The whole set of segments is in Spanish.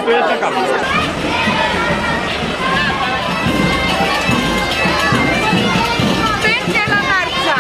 estoy atacando. Vente a la marcha.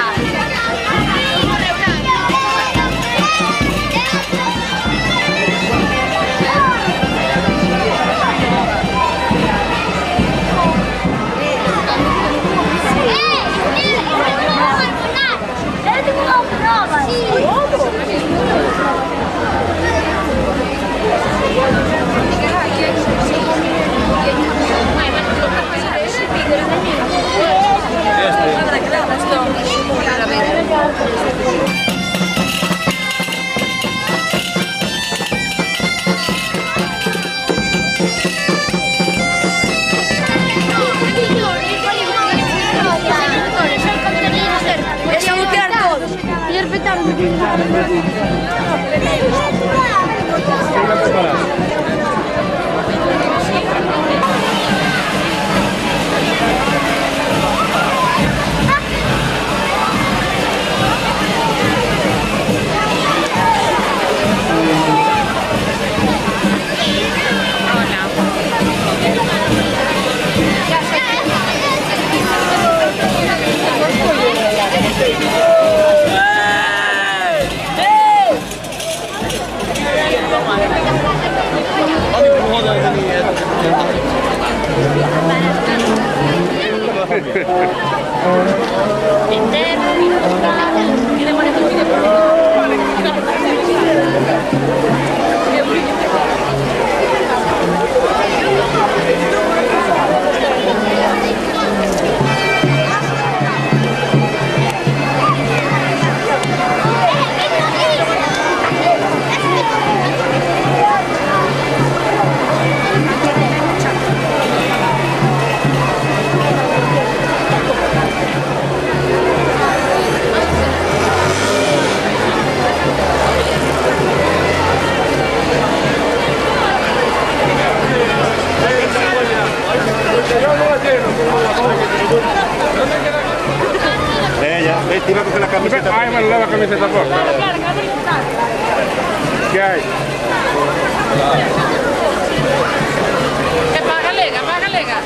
Ti va a coger la camiseta. Ay, me la camiseta por. ¿Qué hay? Que paga lega, paga lega.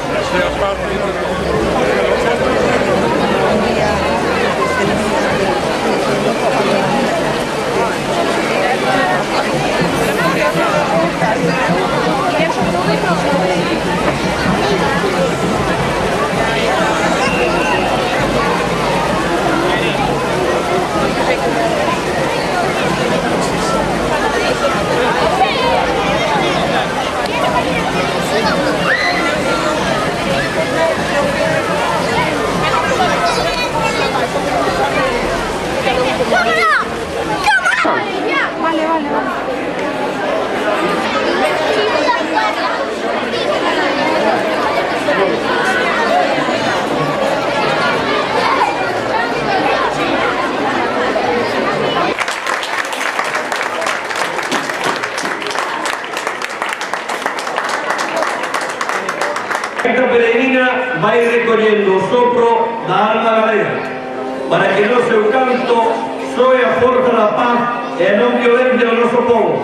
Esta peregrina va a ir recollendo o sopro da alma galega para que no seu canto soe a forza da paz e a non violencia do noso povo.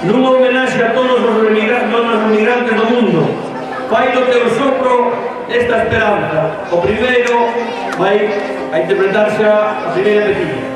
Nunha homenaxe a todos os migrantes do mundo, fai do teu sopro esta esperanza. O primeiro vai a interpretarse a primeira petilla.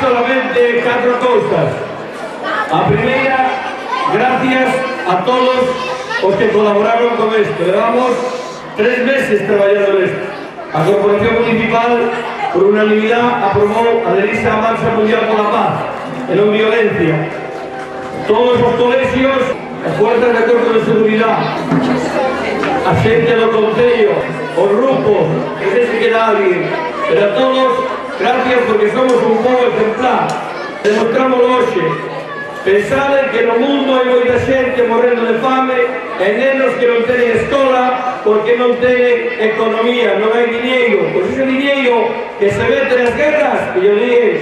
solamente 4 cosas. A primeira, gracias a todos os que colaboraron con esto. Levamos 3 meses traballando nisto. A Corporación Municipal, por unanimidade, aprobou aderirse á Marcha Mundial pola Paz e non violencia. Todos os colegios, as fuerzas de cuerpo de seguridade, a xente do concello, os grupos, que se queda alguén, pero a todos, gracias porque somos un pobo exemplar. Demostramos hoxe. Pensade que no mundo hai moita xente morrendo de fame e nenos que non tenen escola porque non tenen economía, non hai diñeiro. Pois ese diñeiro que se mete nas guerras, que yo digo,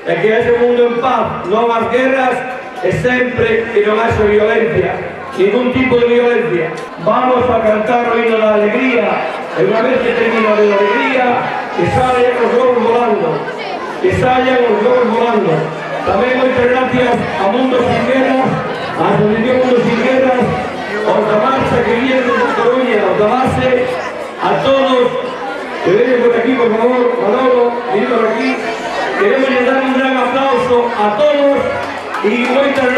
é que haxe un mundo en paz, non as guerras, e sempre que non haxe violencia, ningún tipo de violencia. Vamos a cantar o himno da alegría, e unha vez que termina a alegría, que salen os globos volando, que salgan os globos volando. Tamén moitas gracias a Mundo Sin Guerras, a Asociación Mundo Sin Guerras, aos da marcha que vienen de Coruña, aos da base, a todos que veñen por aquí, por favor, Manolo, venido por aquí. Queremos dar un gran aplauso a todos y moitas